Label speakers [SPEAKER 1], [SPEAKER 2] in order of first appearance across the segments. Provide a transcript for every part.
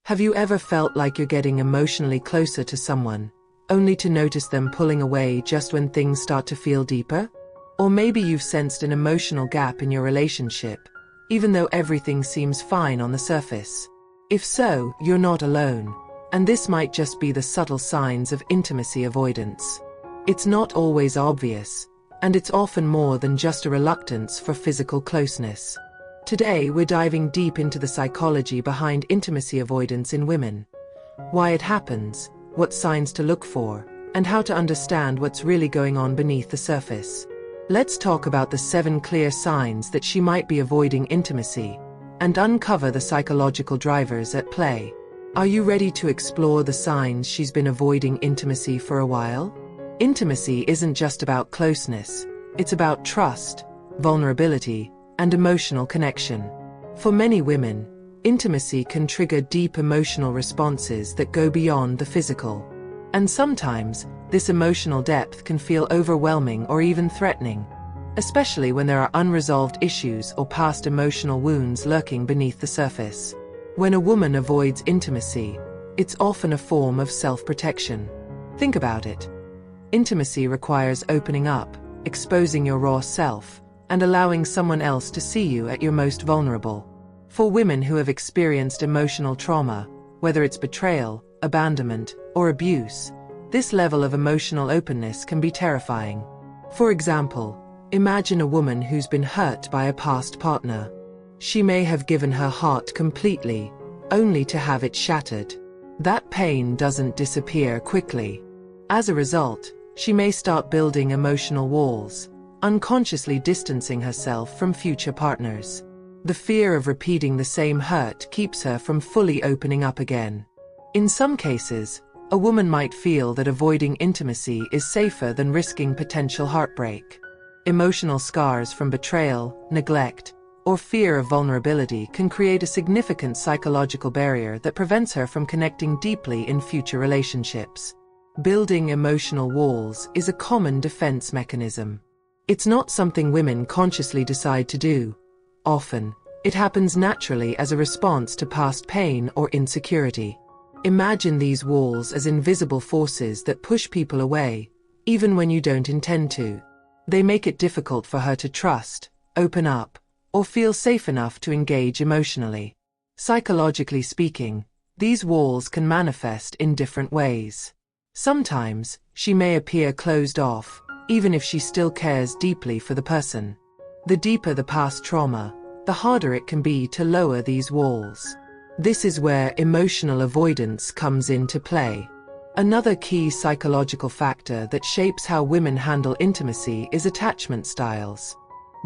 [SPEAKER 1] Have you ever felt like you're getting emotionally closer to someone, only to notice them pulling away just when things start to feel deeper? Or maybe you've sensed an emotional gap in your relationship, even though everything seems fine on the surface. If so, you're not alone, and this might just be the subtle signs of intimacy avoidance. It's not always obvious, and it's often more than just a reluctance for physical closeness. Today, we're diving deep into the psychology behind intimacy avoidance in women, why it happens, what signs to look for, and how to understand what's really going on beneath the surface. Let's talk about the 7 clear signs that she might be avoiding intimacy, and uncover the psychological drivers at play. Are you ready to explore the signs she's been avoiding intimacy for a while? Intimacy isn't just about closeness, it's about trust, vulnerability, and emotional connection. For many women, intimacy can trigger deep emotional responses that go beyond the physical. And sometimes, this emotional depth can feel overwhelming or even threatening, especially when there are unresolved issues or past emotional wounds lurking beneath the surface. When a woman avoids intimacy, it's often a form of self-protection. Think about it. Intimacy requires opening up, exposing your raw self, and allowing someone else to see you at your most vulnerable. For women who have experienced emotional trauma, whether it's betrayal, abandonment, or abuse, this level of emotional openness can be terrifying. For example, imagine a woman who's been hurt by a past partner. She may have given her heart completely, only to have it shattered. That pain doesn't disappear quickly. As a result, she may start building emotional walls, unconsciously distancing herself from future partners. The fear of repeating the same hurt keeps her from fully opening up again. In some cases, a woman might feel that avoiding intimacy is safer than risking potential heartbreak. Emotional scars from betrayal, neglect, or fear of vulnerability can create a significant psychological barrier that prevents her from connecting deeply in future relationships. Building emotional walls is a common defense mechanism. It's not something women consciously decide to do. Often, it happens naturally as a response to past pain or insecurity. Imagine these walls as invisible forces that push people away, even when you don't intend to. They make it difficult for her to trust, open up, or feel safe enough to engage emotionally. Psychologically speaking, these walls can manifest in different ways. Sometimes, she may appear closed off, even if she still cares deeply for the person. The deeper the past trauma, the harder it can be to lower these walls. This is where emotional avoidance comes into play. Another key psychological factor that shapes how women handle intimacy is attachment styles.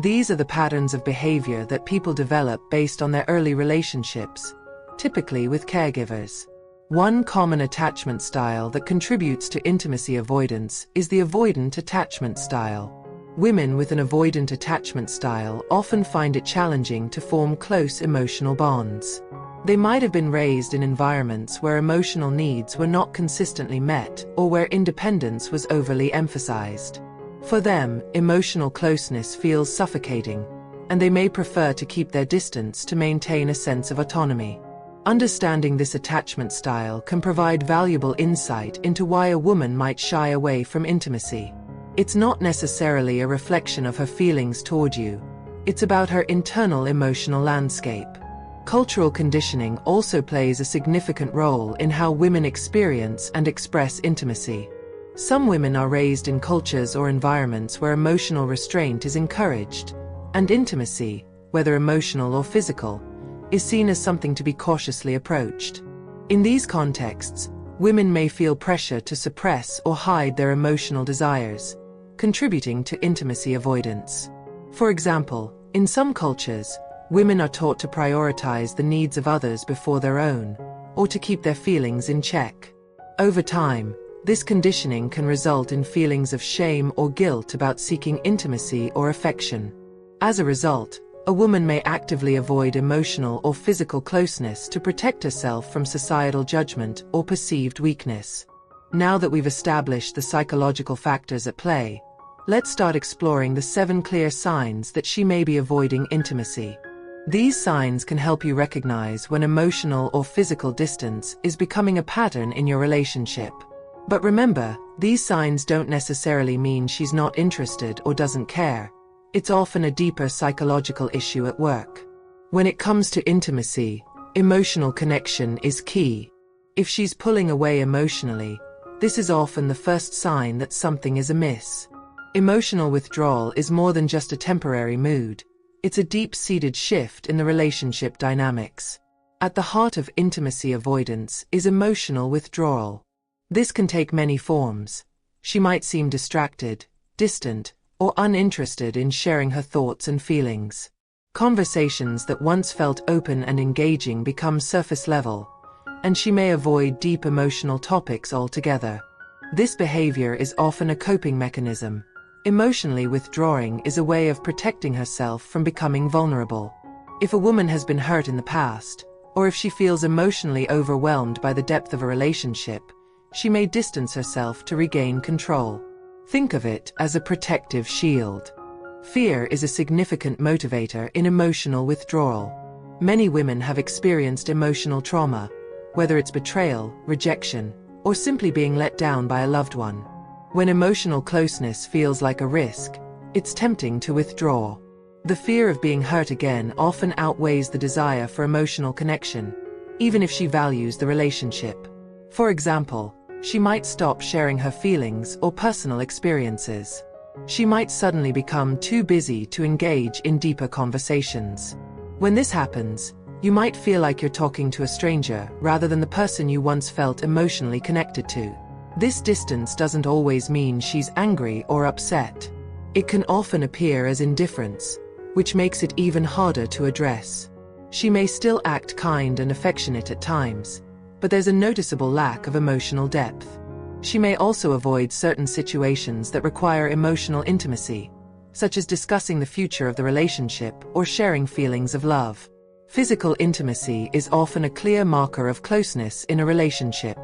[SPEAKER 1] These are the patterns of behavior that people develop based on their early relationships, typically with caregivers. One common attachment style that contributes to intimacy avoidance is the avoidant attachment style. Women with an avoidant attachment style often find it challenging to form close emotional bonds. They might have been raised in environments where emotional needs were not consistently met or where independence was overly emphasized. For them, emotional closeness feels suffocating, and they may prefer to keep their distance to maintain a sense of autonomy. Understanding this attachment style can provide valuable insight into why a woman might shy away from intimacy. It's not necessarily a reflection of her feelings toward you. It's about her internal emotional landscape. Cultural conditioning also plays a significant role in how women experience and express intimacy. Some women are raised in cultures or environments where emotional restraint is encouraged, and intimacy, whether emotional or physical, is seen as something to be cautiously approached. In these contexts, women may feel pressure to suppress or hide their emotional desires, contributing to intimacy avoidance. For example, in some cultures, women are taught to prioritize the needs of others before their own, or to keep their feelings in check. Over time, this conditioning can result in feelings of shame or guilt about seeking intimacy or affection. As a result, a woman may actively avoid emotional or physical closeness to protect herself from societal judgment or perceived weakness. Now that we've established the psychological factors at play, let's start exploring the 7 clear signs that she may be avoiding intimacy. These signs can help you recognize when emotional or physical distance is becoming a pattern in your relationship. But remember, these signs don't necessarily mean she's not interested or doesn't care. It's often a deeper psychological issue at work. When it comes to intimacy, emotional connection is key. If she's pulling away emotionally, this is often the first sign that something is amiss. Emotional withdrawal is more than just a temporary mood. It's a deep-seated shift in the relationship dynamics. At the heart of intimacy avoidance is emotional withdrawal. This can take many forms. She might seem distracted, distant, or uninterested in sharing her thoughts and feelings. Conversations that once felt open and engaging become surface level, and she may avoid deep emotional topics altogether. This behavior is often a coping mechanism. Emotionally withdrawing is a way of protecting herself from becoming vulnerable. If a woman has been hurt in the past, or if she feels emotionally overwhelmed by the depth of a relationship, she may distance herself to regain control. Think of it as a protective shield. Fear is a significant motivator in emotional withdrawal. Many women have experienced emotional trauma, whether it's betrayal, rejection, or simply being let down by a loved one. When emotional closeness feels like a risk, it's tempting to withdraw. The fear of being hurt again often outweighs the desire for emotional connection, even if she values the relationship. For example, she might stop sharing her feelings or personal experiences. She might suddenly become too busy to engage in deeper conversations. When this happens, you might feel like you're talking to a stranger rather than the person you once felt emotionally connected to. This distance doesn't always mean she's angry or upset. It can often appear as indifference, which makes it even harder to address. She may still act kind and affectionate at times, but there's a noticeable lack of emotional depth. She may also avoid certain situations that require emotional intimacy, such as discussing the future of the relationship or sharing feelings of love. Physical intimacy is often a clear marker of closeness in a relationship.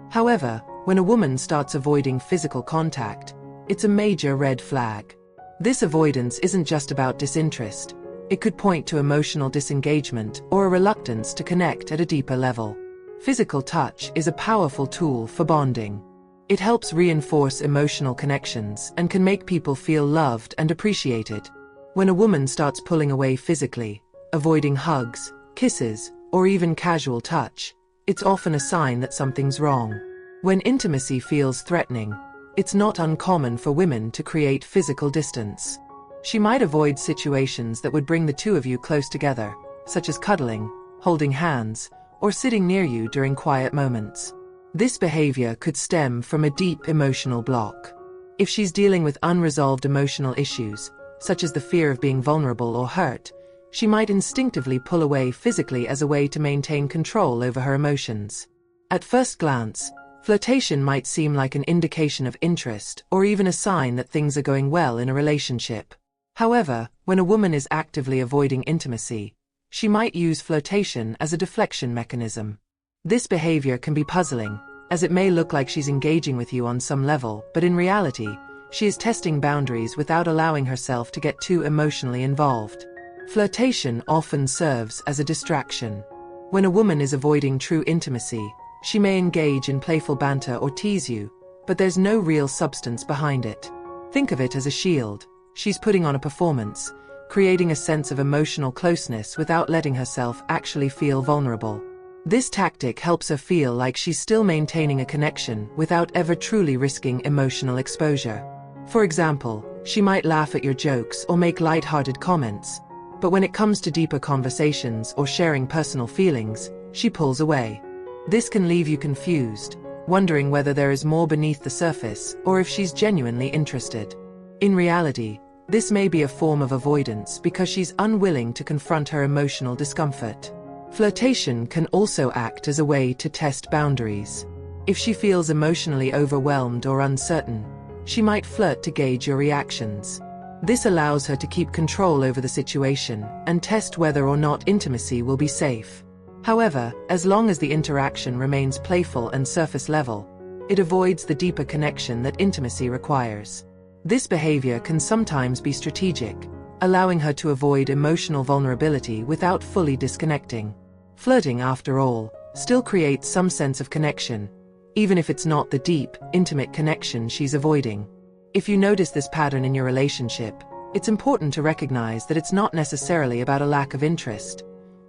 [SPEAKER 1] However, when a woman starts avoiding physical contact, it's a major red flag. This avoidance isn't just about disinterest. It could point to emotional disengagement or a reluctance to connect at a deeper level. Physical touch is a powerful tool for bonding. It helps reinforce emotional connections and can make people feel loved and appreciated. When a woman starts pulling away physically, avoiding hugs, kisses, or even casual touch, it's often a sign that something's wrong. When intimacy feels threatening, it's not uncommon for women to create physical distance. She might avoid situations that would bring the two of you close together, such as cuddling, holding hands, or sitting near you during quiet moments. This behavior could stem from a deep emotional block. If she's dealing with unresolved emotional issues, such as the fear of being vulnerable or hurt, she might instinctively pull away physically as a way to maintain control over her emotions. At first glance, flirtation might seem like an indication of interest or even a sign that things are going well in a relationship. However, when a woman is actively avoiding intimacy, she might use flirtation as a deflection mechanism. This behavior can be puzzling, as it may look like she's engaging with you on some level, but in reality, she is testing boundaries without allowing herself to get too emotionally involved. Flirtation often serves as a distraction. When a woman is avoiding true intimacy, she may engage in playful banter or tease you, but there's no real substance behind it. Think of it as a shield. She's putting on a performance, creating a sense of emotional closeness without letting herself actually feel vulnerable. This tactic helps her feel like she's still maintaining a connection without ever truly risking emotional exposure. For example, she might laugh at your jokes or make light-hearted comments, but when it comes to deeper conversations or sharing personal feelings, she pulls away. This can leave you confused, wondering whether there is more beneath the surface or if she's genuinely interested. In reality, this may be a form of avoidance because she's unwilling to confront her emotional discomfort. Flirtation can also act as a way to test boundaries. If she feels emotionally overwhelmed or uncertain, she might flirt to gauge your reactions. This allows her to keep control over the situation and test whether or not intimacy will be safe. However, as long as the interaction remains playful and surface level, it avoids the deeper connection that intimacy requires. This behavior can sometimes be strategic, allowing her to avoid emotional vulnerability without fully disconnecting. Flirting, after all, still creates some sense of connection, even if it's not the deep, intimate connection she's avoiding. If you notice this pattern in your relationship, it's important to recognize that it's not necessarily about a lack of interest.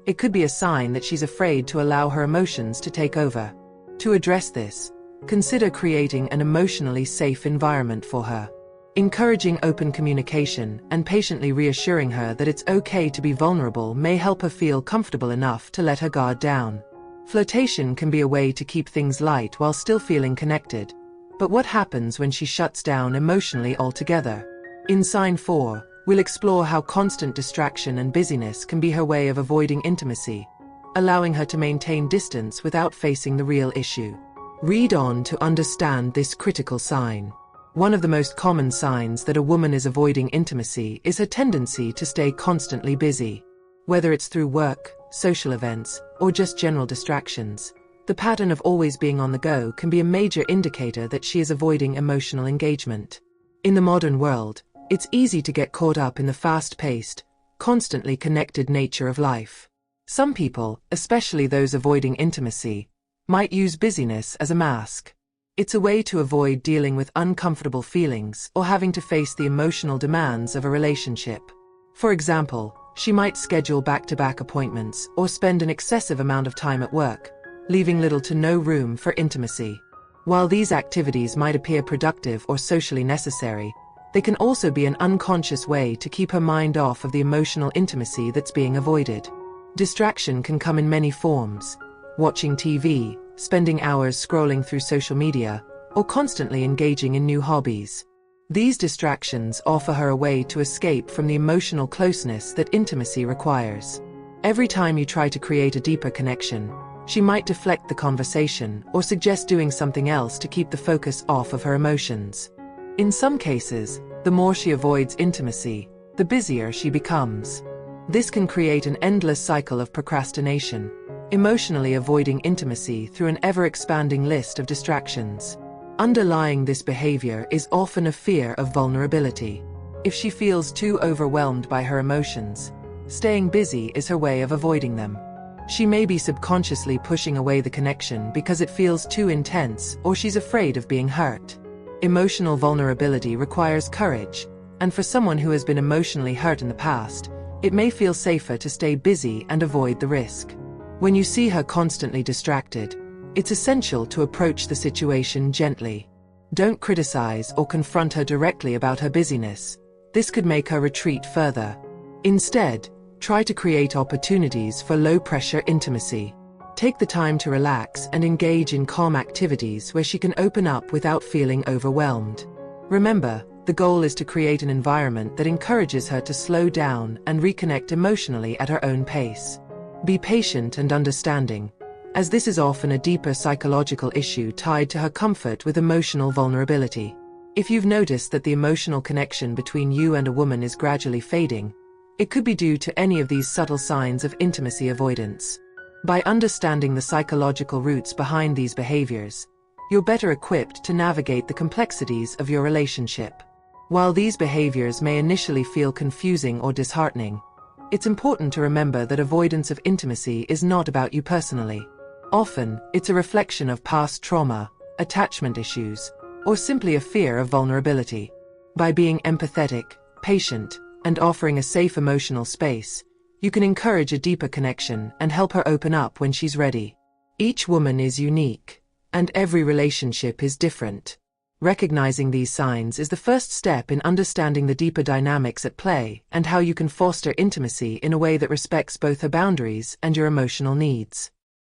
[SPEAKER 1] It could be a sign that she's afraid to allow her emotions to take over. To address this, consider creating an emotionally safe environment for her. Encouraging open communication and patiently reassuring her that it's okay to be vulnerable may help her feel comfortable enough to let her guard down. Flirtation can be a way to keep things light while still feeling connected. But what happens when she shuts down emotionally altogether? In Sign 4, we'll explore how constant distraction and busyness can be her way of avoiding intimacy, allowing her to maintain distance without facing the real issue. Read on to understand this critical sign. One of the most common signs that a woman is avoiding intimacy is her tendency to stay constantly busy. Whether it's through work, social events, or just general distractions, the pattern of always being on the go can be a major indicator that she is avoiding emotional engagement. In the modern world, it's easy to get caught up in the fast-paced, constantly connected nature of life. Some people, especially those avoiding intimacy, might use busyness as a mask. It's a way to avoid dealing with uncomfortable feelings or having to face the emotional demands of a relationship. For example, she might schedule back-to-back appointments or spend an excessive amount of time at work, leaving little to no room for intimacy. While these activities might appear productive or socially necessary, they can also be an unconscious way to keep her mind off of the emotional intimacy that's being avoided. Distraction can come in many forms: watching TV, spending hours scrolling through social media, or constantly engaging in new hobbies. These distractions offer her a way to escape from the emotional closeness that intimacy requires. Every time you try to create a deeper connection, she might deflect the conversation or suggest doing something else to keep the focus off of her emotions. In some cases, the more she avoids intimacy, the busier she becomes. This can create an endless cycle of procrastination, emotionally avoiding intimacy through an ever-expanding list of distractions. Underlying this behavior is often a fear of vulnerability. If she feels too overwhelmed by her emotions, staying busy is her way of avoiding them. She may be subconsciously pushing away the connection because it feels too intense or she's afraid of being hurt. Emotional vulnerability requires courage, and for someone who has been emotionally hurt in the past, it may feel safer to stay busy and avoid the risk. When you see her constantly distracted, it's essential to approach the situation gently. Don't criticize or confront her directly about her busyness. This could make her retreat further. Instead, try to create opportunities for low-pressure intimacy. Take the time to relax and engage in calm activities where she can open up without feeling overwhelmed. Remember, the goal is to create an environment that encourages her to slow down and reconnect emotionally at her own pace. Be patient and understanding, as this is often a deeper psychological issue tied to her comfort with emotional vulnerability. If you've noticed that the emotional connection between you and a woman is gradually fading, it could be due to any of these subtle signs of intimacy avoidance. By understanding the psychological roots behind these behaviors, you're better equipped to navigate the complexities of your relationship. While these behaviors may initially feel confusing or disheartening, it's important to remember that avoidance of intimacy is not about you personally. Often, it's a reflection of past trauma, attachment issues, or simply a fear of vulnerability. By being empathetic, patient, and offering a safe emotional space, you can encourage a deeper connection and help her open up when she's ready. Each woman is unique, and every relationship is different. Recognizing these signs is the first step in understanding the deeper dynamics at play and how you can foster intimacy in a way that respects both her boundaries and your emotional needs.